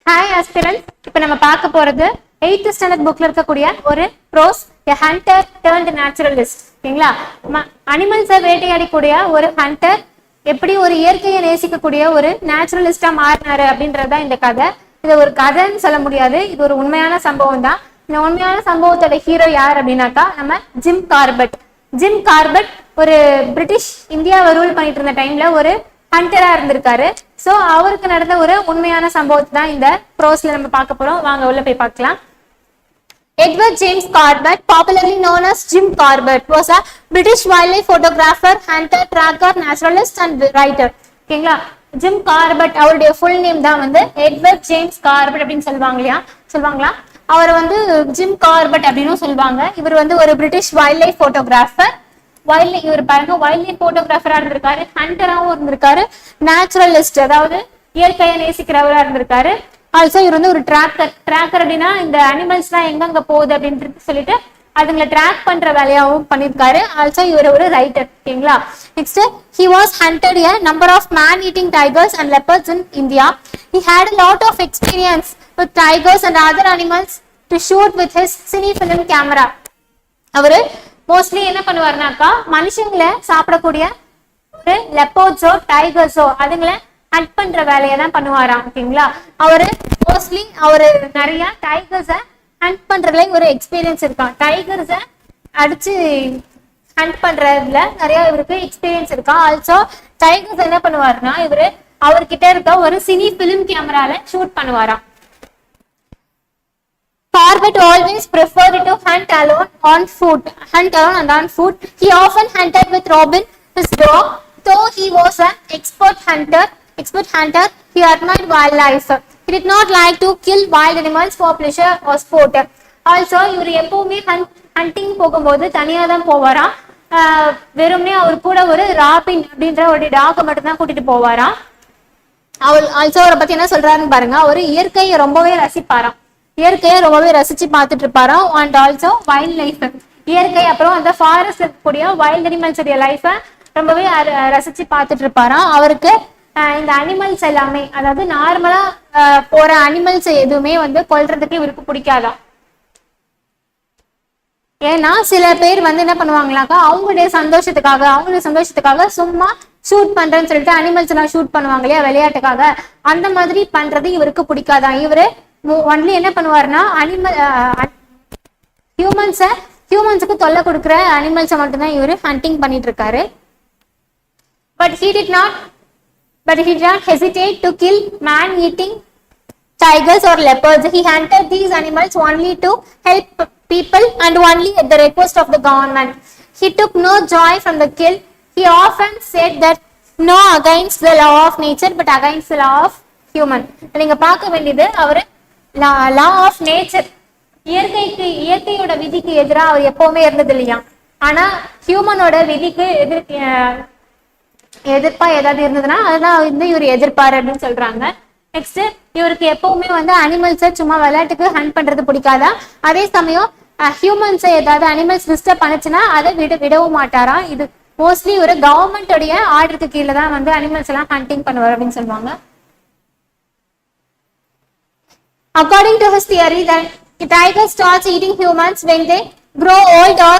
Hi aspirants, இப்போ நம்ம பார்க்க போறது 8th ஸ்டாண்டர்ட் புக்ல இருக்கக்கூடிய ஒரு ப்ரோஸ் எ ஹண்டர் டர்ன்ட் நேச்சுரலிஸ்ட். ஓகேங்களா? அனிமல்ஸை வேட்டையாடக்கூடிய ஒரு ஹண்டர் எப்படி ஒரு இயற்கையை நேசிக்கக்கூடிய ஒரு நேச்சுரலிஸ்டா மாறினாரு அப்படின்றதுதான் இந்த கதை. இது ஒரு கதைன்னு சொல்ல முடியாது, இது ஒரு உண்மையான சம்பவம் தான். இந்த உண்மையான சம்பவத்தோட ஹீரோ யார் அப்படின்னாக்கா நம்ம ஜிம் கார்பெட். ஜிம் கார்பெட் ஒரு பிரிட்டிஷ் இந்தியாவை ரூல் பண்ணிட்டு இருந்த டைம்ல ஒரு ஹண்டரா இருந்திருக்காரு. சோ அவருக்கு நடந்த ஒரு உண்மையான சம்பவத்தை தான் இந்த ப்ரோஸ்ல நம்ம பார்க்க போறோம். வாங்க உள்ள போய் பார்க்கலாம். Edward James Corbett, popularly known as Jim Corbett, was a British wildlife photographer, hunter, tracker, naturalist and writer. ஓகேங்களா? ஜிம் கார்பெட் அவருடைய ஃபுல் நேம் தான் வந்து எட்வர்ட் ஜேம்ஸ் கார்பெட் அப்படின்னு சொல்லுவாங்களா? அவர் வந்து ஜிம் கார்பெட் அப்படின்னு சொல்லுவாங்க. இவர் வந்து ஒரு பிரிட்டிஷ் வைல்ட் லைஃப் போட்டோகிராஃபர். இவர் பாருங்க வைல்ட் லைஃப் போட்டோகிராஃபரா இருந்திருக்காரு, ஹண்டராவும் இருந்திருக்காரு, நேச்சுரலிஸ்ட் அதாவது இயற்கையை நேசிக்கிறவரா இருந்திருக்காரு. ஆல்சோ இவர் வந்து ஒரு ட்ராக்கர் அப்படின்னா இந்த அனிமல்ஸ் எல்லாம் எங்கெங்க போகுது அப்படின்னு சொல்லிட்டு அதுங்களை ட்ராக் பண்ற வேலையாவும் பண்ணிருக்காரு. ஆல்சோ இவர் ஒரு ரைட்டர். ஓகேங்களா? Next, he was hunted a number of man-eating tigers and leopards in India. He had a lot of experience with tigers and other animals to shoot with his cinefilm camera. அவரு mostly என்ன பண்ணுவாருனாக்கா மனுஷங்களை சாப்பிடக்கூடிய ஒரு லெப்பர்ட்ஸோ டைகர்ஸோ அதுங்களை hunt பண்ற வேலையை தான் பண்ணுவாராம். ஓகேங்களா? அவரு மோஸ்ட்லி நிறைய டைகர்ஸை ஹண்ட் பண்றதுல ஒரு எக்ஸ்பீரியன்ஸ் இருக்கான். டைகர்ஸை அடிச்சு ஹண்ட் பண்றதுல நிறைய இவருக்கு எக்ஸ்பீரியன்ஸ் இருக்கான். ஆல்சோ டைகர்ஸ் என்ன பண்ணுவாருன்னா அவர்கிட்ட இருக்க ஒரு சினி பிலிம் கேமரால shoot பண்ணுவாராம். Corbett always preferred to hunt alone and on foot. He often hunted with Robin, his dog. Though he was an expert hunter, he admired wildlife. He did not like to kill wild animals for pleasure or sport. Also, இவர் எப்பவுமே hunting போகும்போது தனியா தான் போவாராம். வெறும்னே அவர் கூட ஒரு robin அப்படின்ற ஒரு டாகை மட்டும் தான் கூட்டிட்டு போவாராம். ஆல்சோ அவரை பத்தி என்ன சொல்றாருன்னு பாருங்க. அவர் இயற்கையை ரொம்பவே ரசிச்சு பார்த்துட்டு இருப்பாராம். அண்ட் ஆல்சோ வைல்ட் லைஃப், இயற்கை அப்புறம் அந்த ஃபாரஸ்ட் இருக்கக்கூடிய வைல்ட் அனிமல்ஸ் உடைய லைஃபை ரொம்பவே ரசிச்சு பார்த்துட்டு இருப்பாராம். அவருக்கு இந்த அனிமல்ஸ் எல்லாமே அதாவது நார்மலா போற அனிமல்ஸ் எதுவுமே வந்து கொல்றதுக்கு இவருக்கு பிடிக்காதான். ஏன்னா சில பேர் வந்து என்ன பண்ணுவாங்களாக்கா அவங்களுடைய சந்தோஷத்துக்காக சும்மா ஷூட் பண்றேன்னு சொல்லிட்டு அனிமல்ஸ் எல்லாம் ஷூட் பண்ணுவாங்க இல்லையா விளையாட்டுக்காக, அந்த மாதிரி பண்றது இவருக்கு பிடிக்காதான். இவரு ஒன்லி என்ன பண்ணுவாருன்னா ஹியூமன்ஸுக்கு தொல்லை கொடுக்குற அனிமல்ஸை மட்டும்தான் இவரு ஹண்டிங் பண்ணிட்டு இருக்காரு. But he did not hesitate to kill man-eating tigers or leopards. He hunted these animals only to help people and only at the request of the government. He took no joy from the kill. He often said that no against the law of nature but against the law of human. நீங்க பார்க்க வேண்டியது அவரு law of nature, இயற்கையோட விதிக்கு எதிராக அவர் எப்பவுமே இருந்தது இல்லையா. ஆனா ஹியூமனோட விதிக்கு எதிர்ப்பா ஏதாவது இருந்ததுன்னா அதுதான் வந்து இவர் எதிர்ப்பாரு அப்படின்னு சொல்றாங்க. நெக்ஸ்ட், இவருக்கு எப்பவுமே வந்து அனிமல்ஸை சும்மா விளையாட்டுக்கு ஹண்ட் பண்றது பிடிக்காதா. அதே சமயம் ஹியூமன்ஸை ஏதாவது அனிமல்ஸ் டிஸ்டர்ப் பண்ணுச்சுன்னா அதை விடவும் மாட்டாராம். இது மோஸ்ட்லி ஒரு கவர்மெண்டோடைய ஆர்டருக்கு கீழே தான் வந்து அனிமல்ஸ் எல்லாம் ஹண்டிங் பண்ணுவார் அப்படின்னு சொல்லுவாங்க. According to his theory that a tiger starts eating humans when they grow old or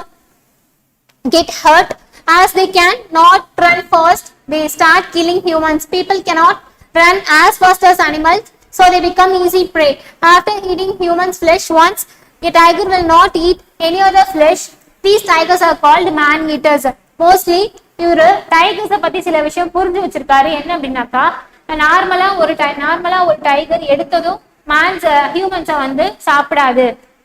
get hurt. As they can not run fast, they start killing humans. People cannot run as fast as animals, so they become easy prey. After eating humans' flesh once, a tiger will not eat any other flesh. These tigers are called man-eaters. Mostly, இவரு டைகர்ஸை பத்தி சில விஷயம் புரிஞ்சு வச்சிருக்காரு. என்ன அப்படின்னாக்கா நார்மலா ஒரு டைகர் எடுத்ததும் ஹியூமன்ஸை வந்து சாப்பிடாது.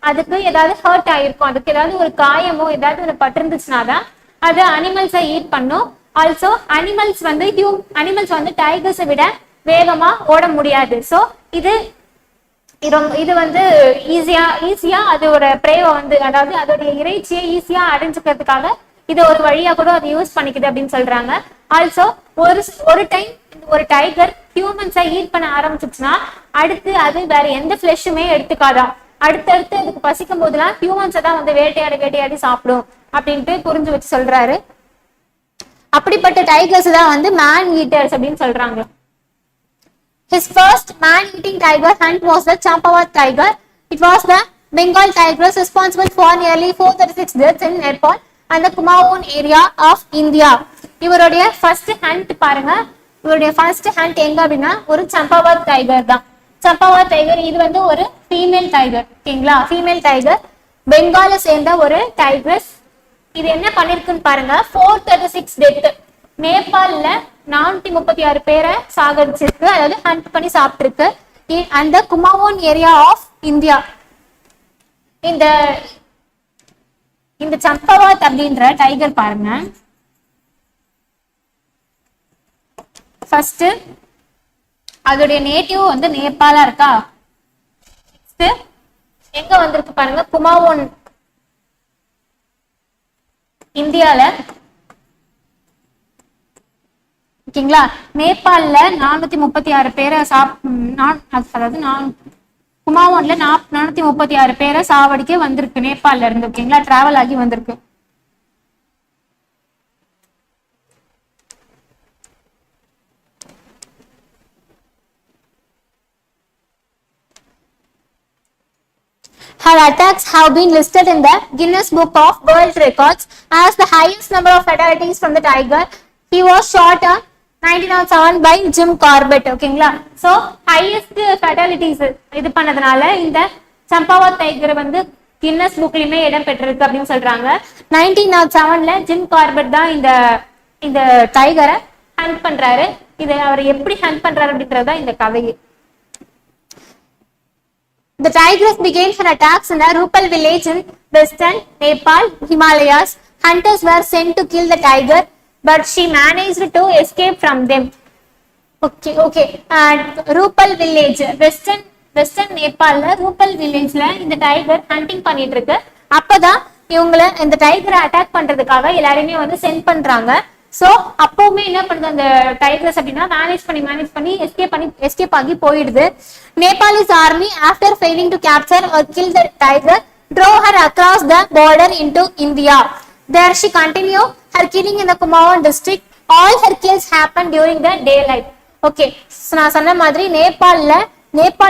அதுக்கு ஏதாவது ஹர்ட் ஆயிருக்கும், அதுக்கு ஏதாவது ஒரு காயமோ ஏதாவது ஒரு பட்டிருந்துச்சுனாதான் அது அனிமல்ஸை ஈட் பண்ணும். ஆல்சோ அனிமல்ஸ் வந்து டைகர்ஸை விட வேகமா ஓட முடியாது. சோ இது வந்து ஈஸியா அதோட பிரேவை வந்து அதாவது அதோடைய இறைச்சியை ஈஸியா அடைஞ்சுக்கிறதுக்காக இது ஒரு வழியா கூட அது யூஸ் பண்ணிக்குது அப்படின்னு சொல்றாங்க. ஆல்சோ ஒரு டைகர் ஹியூமன்ஸை ஈட் பண்ண ஆரம்பிச்சுச்சுன்னா அடுத்து அது வேற எந்த ஃபிளஷுமே எடுத்துக்காதான். அடுத்தடுத்து இதுக்கு பசிக்கும் போதுலாம் ஹியூமன்ஸை தான் வந்து வேட்டையாடி சாப்பிடும் அப்படின்ட்டு புரிஞ்சு வச்சு சொல்றாரு. அப்படிப்பட்ட டைகர்ஸ் தான் வந்து மேன் ஈட்டர்ஸ் அப்படின்னு சொல்றாங்க. His first man-eating tiger hunt was the Champawat tiger. It was the Bengal tigress responsible for nearly 436 deaths in Nepal and the Kumaon area of India. இவருடைய ஃபர்ஸ்ட் ஹண்ட் பாருங்க. இவருடைய first hunt எங்க அப்படின்னா ஒரு சம்பவாத் tiger தான். சம்பவாத் tiger இது வந்து ஒரு ஃபீமேல் டைகர். ஓகேங்களா? ஃபீமேல் டைகர் பெங்கால சேர்ந்த ஒரு டைகர்ஸ். இது என்ன பண்ணிருக்குன்னு பாருங்க. 436 டெத். நேபாள்ல 436 பேரை சாகடிச்சிருக்கு, அதாவது ஹண்ட் பண்ணி சாப்பிட்டிருக்கு. அந்த குமாவோன் ஏரியா ஆஃப் இந்தியா. இந்த இந்த சம்பவாத் அப்படின்ற டைகர் பாருங்க. ஃபர்ஸ்ட் அதோடைய நேட்டிவ் வந்து நேபாளா இருக்கா. எங்க வந்திருக்கு பாருங்க, குமாவோன் இந்தியால. ஓகேங்களா? நேபாள்ல 436 பேரை அதாவது குமாவோன்ல 436 பேரை சாவடிக்க வந்திருக்கு நேபாள்ல இருந்து. ஓகேங்களா? டிராவல் ஆகி வந்திருக்கு. Her attacks have been listed in the Guinness Book of World Records as the highest number of fatalities from the tiger. He was shot on 1907 by Jim Corbett. ஓகேங்களா? சோ ஹையஸ்ட் ஃபேட்டாலிட்டிஸ் இது பண்ணதுனால இந்த சம்பவாத் tiger வந்து Guinness புக்லயுமே இடம் பெற்றிருக்கு அப்படின்னு சொல்றாங்க. 1907ல Jim Corbett தான் இந்த டைகரை ஹண்ட் பண்றாரு. இதை அவர் எப்படி ஹண்ட் பண்றாரு அப்படின்றதுதான் இந்த கதையே. The tigress began her attacks in the Rupal village in western Nepal, Himalayas. Hunters were sent to kill the tiger, but she managed to escape from them. Okay. Rupal village, western Nepalல Rupal villageல இந்த tiger hunting பண்ணிட்டு இருக்கு. அப்பதான் இவங்களை இந்த டைகரை attack பண்றதுக்காக எல்லாருமே வந்து send பண்றாங்க. சோ அப்பவுமே என்ன பண்ணுது அந்த டைகர்ஸ் அப்படின்னா மேனேஜ் பண்ணி எஸ்கேப் ஆகி போயிடுது. Nepalese army, after failing to capture or kill the tiger, drove her across the border into India. There she continued her killing in the Kumaon district. All her kills happened during the daylight. Okay, நான் சொன்ன மாதிரி நேபாள்ல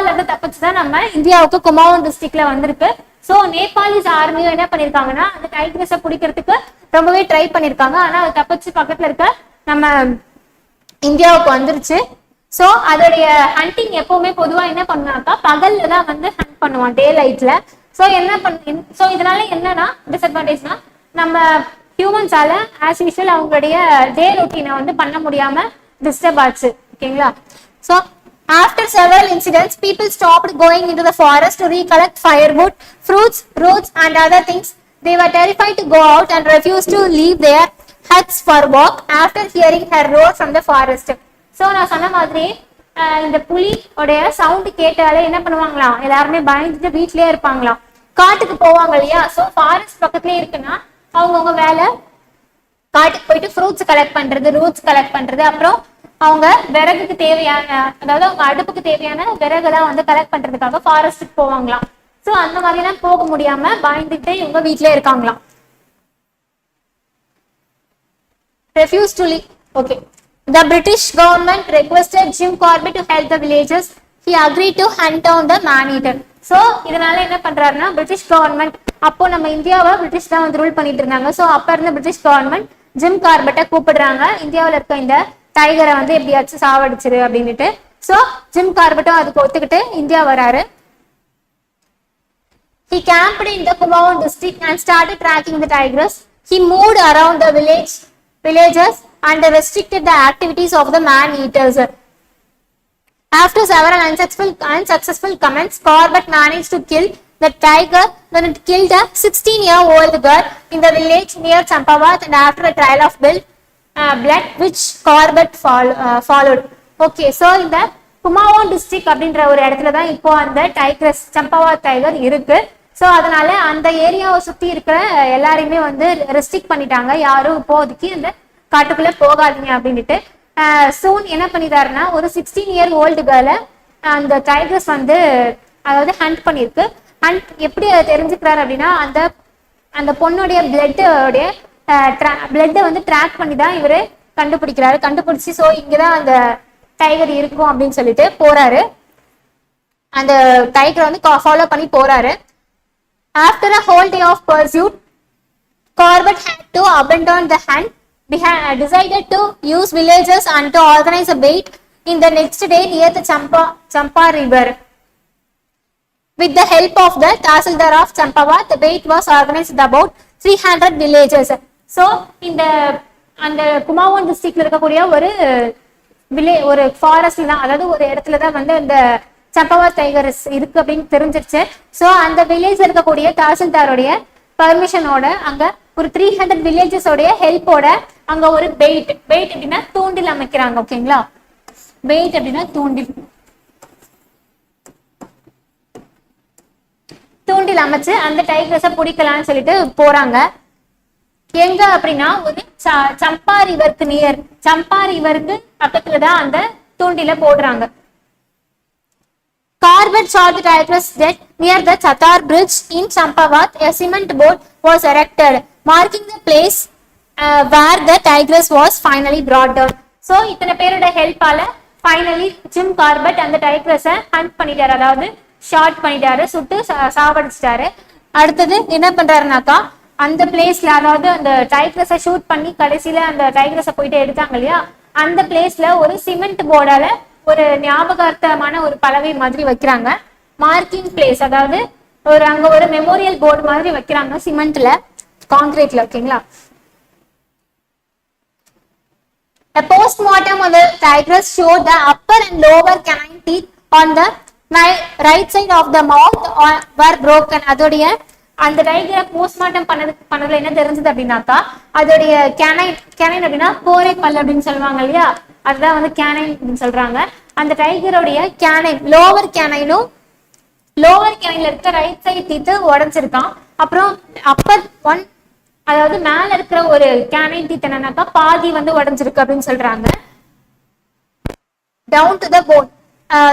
இருந்து தப்பிச்சுதான் நம்ம இந்தியாவுக்கு குமாவோன் டிஸ்ட்ரிக்ட்ல வந்திருக்கு. So Nepalese ஆர்மியும் என்ன பண்ணிருக்காங்கன்னா அந்த டைகர்ஸை பிடிக்கிறதுக்கு ரொம்பவே ட்ரை பண்ணிருக்காங்க. ஆனா அது தப்பிச்சு பக்கத்துல இருக்க நம்ம இந்தியாவுக்கு வந்துருச்சு. சோ அதோடைய ஹண்டிங் எப்பவுமே பொதுவா என்ன பண்ணுவாக்கா பகல்ல தான் வந்து ஹண்ட் பண்ணுவான், டே லைட்ல. சோ இதனால என்னன்னா டிஸ்அட்வான்டேஜ்னா நம்ம ஹியூமன்ஸால ஆஸ் யூஷுவல் அவங்களுடைய டே ரொட்டீனை வந்து பண்ண முடியாம டிஸ்டர்ப் ஆச்சு. ஓகேங்களா? So after several incidents, people stopped going into the forest to recollect firewood, fruits, roots and other things. They were terrified to go out and refused to leave their huts for walk after hearing her roar from the forest. So நான் சொன்ன மாதிரி இந்த புலி உடைய sound கேட்டாலே என்ன பண்ணுவாங்களாம், எல்லாருமே பயந்துட்டு வீட்லயே இருப்பாங்களாம், காட்டுக்கு போவாங்க இல்லையா. சோ ஃபாரஸ்ட் பக்கத்துலயே இருக்குன்னா அவங்கவுங்க வேலை காட்டுக்கு போயிட்டு ஃப்ரூட்ஸ் கலெக்ட் பண்றது, ரூட்ஸ் கலெக்ட் பண்றது, அப்புறம் அவங்க விறகுக்கு தேவையான, அதாவது அவங்க அடுப்புக்கு தேவையான விறகுலாம் வந்து கலெக்ட் பண்றதுக்காக ஃபாரஸ்ட்டுக்கு போவாங்களாம். சோ அந்த மாதிரி எல்லாம் போக முடியாம பயந்துட்டு இவங்க வீட்லயே இருக்காங்களாம். Refused to leave. Okay. The British government requested Jim Corbett to help the villagers. He agreed to hunt down the man-eater. So இதனால என்ன பண்றாருன்னா பிரிட்டிஷ் கவர்மெண்ட், அப்போ நம்ம இந்தியாவை பிரிட்டிஷ் தான் வந்து ரூல் பண்ணிட்டு இருந்தாங்க. சோ அப்ப இருந்த பிரிட்டிஷ் கவர்மெண்ட் ஜிம் கார்பெட்டை கூப்பிடுறாங்க, இந்தியாவில இருக்க இந்த டைகரை வந்து எப்படியாச்சும் சாவடிச்சிரு அப்படின்னுட்டு. சோ ஜிம் கார்பெட்டும் அதுக்கு ஒத்துக்கிட்டு இந்தியா வராரு. He camped in the Kumaon district and started tracking the tigers. He moved around the villages and restricted the activities of the man-eaters. After several unsuccessful attempts, Corbett managed to kill the tiger when it killed a 16-year-old girl in the village near Champawat, and after a trial of blood which Corbett followed. Okay, so இந்த Kumaon district அப்படின்ற ஒரு இடத்துல தான் இப்போ அந்த tigers சம்பவாத் tiger இருக்கு. So அதனால அந்த ஏரியாவை சுத்தி இருக்கிற எல்லாரையுமே வந்து ரெஸ்ட்ரிக்ட் பண்ணிட்டாங்க, யாரும் இப்போதைக்கு இந்த காட்டுக்குள்ள போகாதீங்க அப்படின்ட்டு. சூன் என்ன பண்ணிட்டாருன்னா ஒரு 16-year-old கேர்ளை அந்த டைகர்ஸ் வந்து அதாவது ஹண்ட் பண்ணிருக்கு. ஹண்ட் எப்படி தெரிஞ்சுக்கிறாரு அப்படின்னா அந்த பொண்ணுடைய பிளட்டை வந்து ட்ராக் பண்ணி தான் இவரு கண்டுபிடிச்சு. ஸோ இங்கதான் அந்த டைகர் இருக்கும் அப்படின்னு சொல்லிட்டு போறாரு. அந்த டைகரை வந்து ஃபாலோ பண்ணி போறாரு. After a whole day of pursuit, Corbett had to abandon the hunt. Decided to use villagers and to organize a bait in the next day near the Champa River. With the help of the Tahsildar of Champawat, the bait was organized about 300 villages. So, in the அந்த குமாவோன் டிஸ்ட்ரிக்ட்ல இருக்கக்கூடிய ஒரு ஃபாரஸ்ட்ல தான், அதாவது ஒரு இடத்துல தான் வந்து இந்த சம்பவாத் டைகர் இருக்கு அப்படின்னு தெரிஞ்சிருச்சு. ஸோ அந்த வில்லேஜ் இருக்கக்கூடிய தாசில்தாரோடைய பர்மிஷனோட அங்க ஒரு 300 வில்லேஜஸோடைய ஹெல்ப்போட அங்க ஒரு பெயிட் அப்படின்னா தூண்டில் அமைக்கிறாங்க. ஓகேங்களா, பெயிட் அப்படின்னா தூண்டில் அமைச்சு அந்த டைகர்ஸை பிடிக்கலாம்னு சொல்லிட்டு போறாங்க. எங்க அப்படின்னா ஒரு சம்பா ரிவருக்கு நியர், சம்பா ரிவருக்கு பக்கத்துலதான் அந்த தூண்டில போடுறாங்க. Corbett saw the tigress dead near the Chatar bridge in Champawat. A cement boat was erected, marking the place where the tigress was finally brought down. So, இத்தனை பேரோட ஹெல்ப்பால ஃபைனலி ஜிம் கார்பெட் அந்த டைக்ரஸை hunt பண்ணிட்டாரு, அதாவது short பண்ணிட்டாரு, சுட்டு சாவடிச்சிட்டாரு. அடுத்தது என்ன பண்றாருனாக்கா, அந்த பிளேஸ்ல, அதாவது அந்த டைக்ரஸை ஷூட் பண்ணி கடைசியில அந்த டைக்ரஸை போயிட்டு எடுத்தாங்க இல்லையா, அந்த பிளேஸ்ல ஒரு சிமெண்ட் போர்டால ஒரு ஞாபகார்த்தமான ஒரு பலகை மாதிரி வைக்கிறாங்க. மார்க்கிங் பிளேஸ், அதாவது அங்க ஒரு மெமோரியல் போர்டு மாதிரி வைக்கிறாங்க சிமெண்ட்ல, கான்கிரீட்ல. ஓகேங்களா. A postmortem on the tigress showed the upper and lower canine teeth on the right side of the mouth were broken. அதோடைய அந்த டைகரை போஸ்ட்மார்ட்டம் பண்ணதுல என்ன தெரிஞ்சது அப்படின்னாக்கா, அதோடைய கேனைன் அப்படின்னா கோரை பல் அப்படின்னு சொல்லுவாங்க இல்லையா, அதுதான் வந்து கேனைன் அப்படின்னு சொல்றாங்க. அந்த டைகருடைய லோவர் கேனைன்ல இருக்க ரைட் சைடு தீத்து உடைஞ்சிருக்கான். அப்புறம் அப்பர் ஒன், அதாவது மேல இருக்கிற ஒரு கேனைன் தீத் என்னன்னாக்கா பாதி வந்து உடைஞ்சிருக்கு அப்படின்னு சொல்றாங்க. Down to the bone.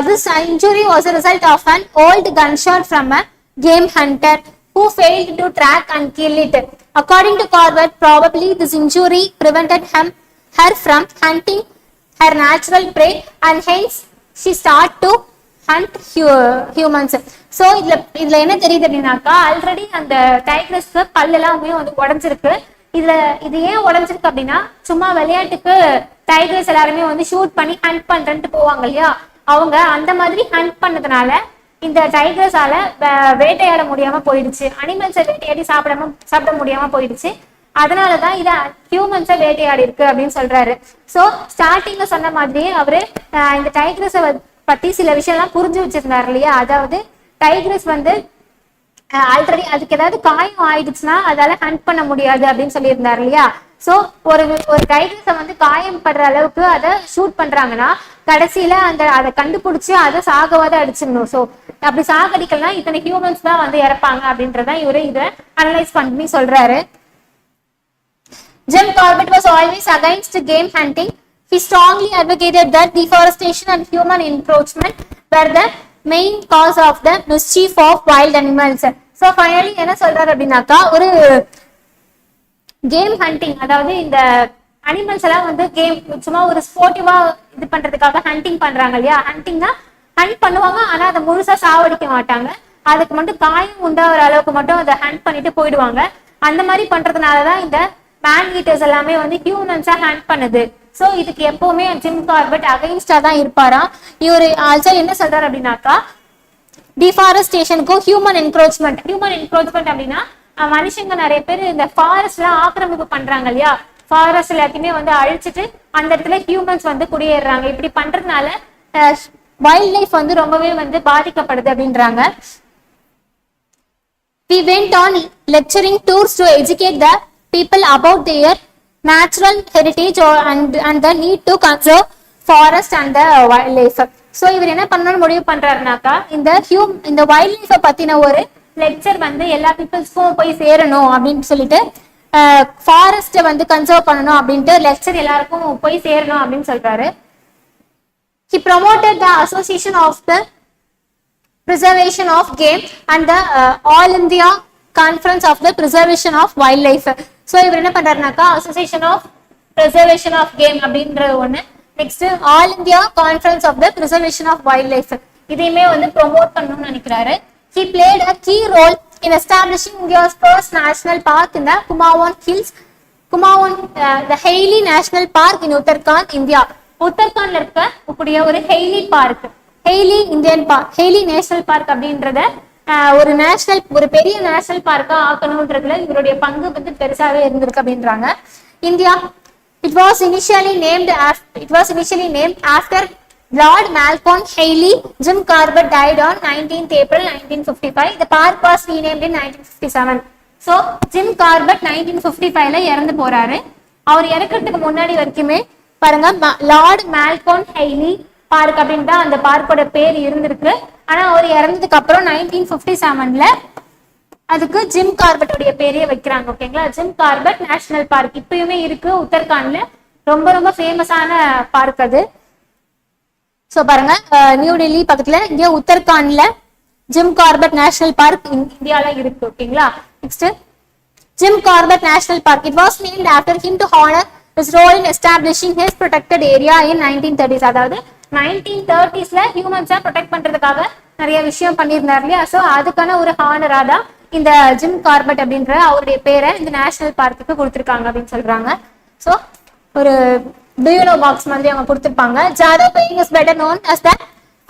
This injury was a result of an old gunshot from a game hunter who failed to track and kill it. According to Corbett, probably this injury prevented her from hunting her natural prey and hence she started to hunt humans. So இதுல என்ன தெரியுது அப்படின்னாக்கா, already அந்த டைக்ரஸ்க்கு பல் எல்லாமே வந்து உடைஞ்சிருக்கு. இது ஏன் உடைஞ்சிருக்கு அப்படின்னா, சும்மா விளையாட்டுக்கு டைகர்ஸ் எல்லாருமே வந்து ஷூட் பண்ணி ஹண்ட் பண்றேன்ட்டு போவாங்க இல்லையா, அவங்க அந்த மாதிரி ஹண்ட் பண்ணதுனால இந்த டைகர்ஸால வேட்டையாட முடியாம போயிடுச்சு, அனிமல்ஸை வேட்டையாடி சாப்பிட முடியாம போயிடுச்சு. அதனாலதான் இத ஹியூமன்ஸை வேட்டையாடி இருக்கு அப்படின்னு சொல்றாரு. சோ ஸ்டார்டிங்ல சொன்ன மாதிரி அவரு இந்த டைகர்ஸை பத்தி சில விஷயம் எல்லாம் புரிஞ்சு வச்சிருந்தாரு இல்லையா, அதாவது டைகர்ஸ் வந்து ஆல்ரெடி அதுக்கு ஏதாவது காயம் ஆயிடுச்சுன்னா அதால ஹண்ட் பண்ண முடியாது அப்படின்னு சொல்லியிருந்தாரு இல்லையா. சோ ஒரு டைகர்ஸை வந்து காயம் படுற அளவுக்கு அதை ஷூட் பண்றாங்கன்னா கடைசியில அதை கண்டுபிடிச்சு அதை சாகவாத அடிச்சிடணும். சோ அப்படி சாகடிக்கலாம் இத்தனை ஹியூமன்ஸ் தான் வந்து இறப்பாங்க அப்படின்றத இவரு இதை அனலைஸ் பண்ணி சொல்றாரு. Jim Corbett was always against game hunting. He strongly advocated that deforestation and human encroachment were the main cause of the mischief of wild animals. So finally என்ன சொல்றாரு அப்படின்னாக்கா, ஒரு கேம் ஹண்டிங், அதாவது இந்த அனிமல்ஸ் எல்லாம் வந்து கேம் சும்மா ஒரு ஸ்போர்ட்டிவா இது பண்றதுக்காக ஹண்டிங் பண்றாங்க இல்லையா, ஹண்டிங்னா ஹண்ட் பண்ணுவாங்க ஆனா அதை முழுசா சாவடிக்க மாட்டாங்க, அதுக்கு மட்டும் காயம் உண்டாகிற அளவுக்கு மட்டும் அதை ஹண்ட் பண்ணிட்டு போயிடுவாங்க. அந்த மாதிரி பண்றதுனாலதான் இந்த மேன் ஈட்டர்ஸ் எல்லாமே வந்து ஹியூமன்ஸா ஹண்ட் பண்ணுது. சோ இதுக்கு எப்பவுமே ஜிம் கார்பெட் அகைன்ஸ்டா தான் இருப்பாராம். இவரு ஆல்சோ என்ன சொல்றாரு அப்படின்னாக்கா, டிஃபாரஸ்டேஷனுக்கும் ஹியூமன் என்க்ரோச்மெண்ட் அப்படின்னா மனுஷங்க நிறைய பேர் இந்த ஃபாரஸ்ட் எல்லாம் ஆக்கிரமிப்பு பண்றாங்க இல்லையா, ஃபாரஸ்ட் எல்லாத்தையுமே வந்து அழிச்சிட்டு அந்த இடத்துல ஹியூமன்ஸ் வந்து குடியேறாங்க. இப்படி பண்றதுனால வைல்ட் லைஃப் வந்து ரொம்பவே வந்து பாதிக்கப்படுது அப்படின்றாங்க. We went on lecturing tours to educate the people about their natural heritage and the need to conserve forest and the wildlife. So இவர் என்ன பண்ணணும்னு முடிவு பண்றாருனாக்கா, இந்த வைல்ட் லைஃபை பத்தின ஒரு லெக்சர் வந்து எல்லா பீப்புள்ஸ்க்கும் போய் சேரணும் அப்படின்னு சொல்லிட்டு, ஃபாரஸ்ட்டை வந்து கன்சர்வ் பண்ணணும் அப்படின்ட்டு லெக்சர் எல்லாருக்கும் போய் சேரணும் அப்படின்னு சொல்றாரு. He promoted the association of the preservation of game and the all India conference of the preservation of wildlife. So இவர் என்ன பண்றாருனாக்கா, association of preservation of game அப்படின்ற ஒண்ணு next all India conference of the preservation of wildlife, இதையுமே வந்து promote பண்ணணும்னு நினைக்கிறாரு. He played a key role in establishing India's first national park in the Kumaon Hills, the Hailey National Park in Uttarakhand, India. உத்தரகாண்ட்ல இருக்கக்கூடிய ஒரு Hayley park, Hayley Indian park, Hayley national park அப்படின்றத ஒரு பெரிய national பார்க்கா ஆக்கணும்ன்றதுல இவருடைய பங்கு வந்து பெருசாவே இருந்திருக்கு அப்படின்றாங்க. India It was initially named after Lord Malcolm Haley. Jim Corbett died on 19th April 1955. The park was renamed in 1957. So Jim Corbett 1955ல இறந்து போறாரு. அவர் இறக்கிறதுக்கு முன்னாடி வரைக்குமே பாருங்க லார்ட் மால்கோம் ஹெய்லி பார்க் அப்படின்னு தான் அந்த பார்க்கோட பேர் இருந்திருக்கு. ஆனா அவர் இறந்ததுக்கு அப்புறம் 1957ல அதுக்கு ஜிம் கார்பெட்டோடைய பேரையே வைக்கிறாங்க. ஓகேங்களா, ஜிம் கார்பெட் நேஷனல் பார்க் இப்பயுமே இருக்கு உத்தரகாண்ட்ல, ரொம்ப ரொம்ப ஃபேமஸான பார்க் அது. ஸோ பாருங்க நியூ டெல்லி பக்கத்துல இங்க உத்தரகாண்ட்ல ஜிம் கார்பெட் நேஷனல் பார்க் இந்தியால இருக்கு. ஓகேங்களா, next Jim Corbett National Park. It was named after him to honour his role in establishing his protected area in 1930s. அதாவது 1930sல ஹியூமன்ஸை ப்ரொடெக்ட் பண்றதுக்காக நிறைய விஷயம் பண்ணியிருந்தார் இல்லையா. ஸோ அதுக்கான ஒரு ஹானரா தான் இந்த ஜிம் கார்பெட் அப்படின்ற அவருடைய பேரை இந்த நேஷனல் பார்க்குக்கு கொடுத்துருக்காங்க அப்படின்னு சொல்றாங்க. ஸோ ஒரு பியூனோ பாக்ஸ் மாதிரி அவங்க கொடுத்துருப்பாங்க. Jadav Payeng is better known as the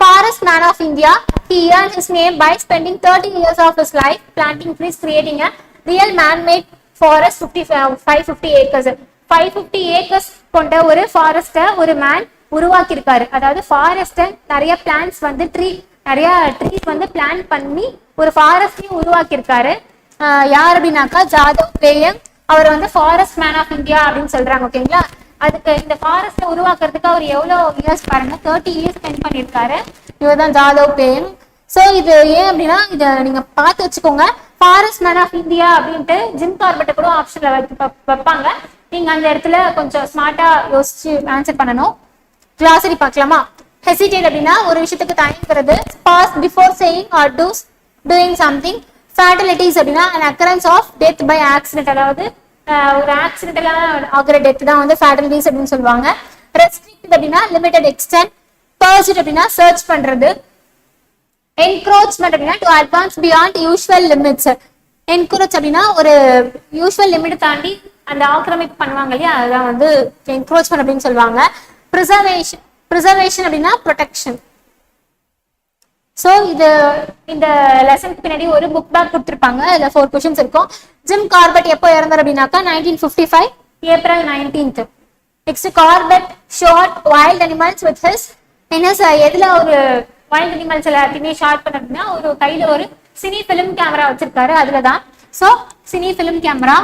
forest man of India. He earned his name by spending 30 years of his life planting trees, creating a real man-made forest 550 acres. 550 acres கொண்ட ஒரு ஃபாரஸ்ட ஒரு மேன் உருவாக்கி இருக்காரு. அதாவது ஃபாரஸ்ட நிறைய பிளான்ஸ் வந்து நிறைய ட்ரீஸ் வந்து பிளான் பண்ணி ஒரு ஃபாரஸ்டையும் உருவாக்கி இருக்காரு. யார் அப்படின்னாக்கா ஜாதவ் பேயங். அவர் வந்து ஃபாரஸ்ட் மேன் ஆஃப் இந்தியா அப்படின்னு சொல்றாங்க. ஓகேங்களா, அதுக்கு இந்த ஃபாரஸ்ட்டை உருவாக்குறதுக்கு அவர் எவ்வளவு இயர்ஸ் பாருங்க 30 இயர்ஸ் ஸ்பெண்ட் பண்ணியிருக்காரு. இவர் தான் ஜாதவ் பேயங். ஸோ இது ஏன் அப்படின்னா இதை நீங்க பார்த்து வச்சுக்கோங்க, ஃபாரஸ்ட் மேன் ஆஃப் இந்தியா அப்படின்ட்டு ஜிம் கார்பெட்டை கூட ஆப்ஷன்ல வைப்பாங்க. நீங்க அந்த இடத்துல கொஞ்சம் ஸ்மார்ட்டா யோசிச்சு ஆன்சர் பண்ணணும். கிளாசரி பார்க்கலாமா? ஹெசிடேட் அப்படின்னா ஒரு விஷயத்துக்கு தயங்குறது. Pause before saying or doing something. Fatalities அப்படின்னா an occurrence of death by accident, அதாவது ஒரு ஆக்சிடென்டலா ஆகிற டெத் தான் வந்து ஃபேட்டலிட்டிஸ் அப்படின்னு சொல்லுவாங்க. ரெஸ்ட்ரிக்ட் அப்படின்னா லிமிடெட் எக்ஸ்டென்ட். பர்சூட் அப்படின்னா சர்ச் பண்றது. என்க்ரோச்மெண்ட் அப்படின்னா to advance beyond usual limits. Encroach அப்படின்னா ஒரு யூஷுவல் லிமிட் தாண்டி அந்த ஆக்கிரமிப்பு பண்ணுவாங்க இல்லையா, அதுதான் வந்து என்க்ரோச்மெண்ட் அப்படின்னு சொல்லுவாங்க. ப்ரிசர்வேஷன் அப்படின்னா ப்ரொடெக்ஷன். ஸோ இது இந்த லெசனுக்கு பின்னாடி ஒரு புக் பேக் கொடுத்துருப்பாங்க, இதுல 4 கொஸ்டின்ஸ் இருக்கும். ஜிம் கார்பெட் எப்போ இறந்தார் அப்படின்னாக்கா 1955 April 19th. Next Corbett shot wild animals with his எதுல ஒரு வைல்ட் அனிமல்ஸ் எல்லாத்தையுமே ஷார்ட் பண்ண அப்படின்னா ஒரு கையில ஒரு சினி பிலிம் கேமரா வச்சிருக்காரு, அதுலதான். So cine film camera.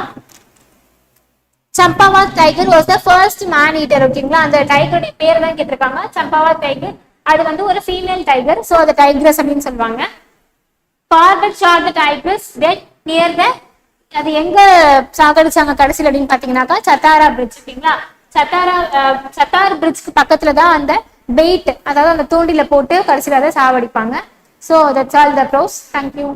Champawat tiger was the first man eater. ஓகேங்களா, அந்த டைகருடைய பேர் தான் கேட்டிருக்காங்க, சம்பாவாத் டைகர். அது வந்து ஒரு ஃபீமேல் டைகர், ஸோ அதை டைக்ரஸ் அப்படின்னு சொல்லுவாங்க. Corbett shot the tigress dead near the, அது எங்க சாகடிச்சாங்க கடைசியில் அப்படின்னு பாத்தீங்கன்னாக்கா சத்தாரா பிரிட்ஜ். ஓகேங்களா, சத்தார் பிரிட்ஜ்க்கு பக்கத்துல தான் அந்த பெயிட், அதாவது அந்த தூண்டில போட்டு கடைசியில் அதை சாவடிப்பாங்க. So that's all the bros. Thank you.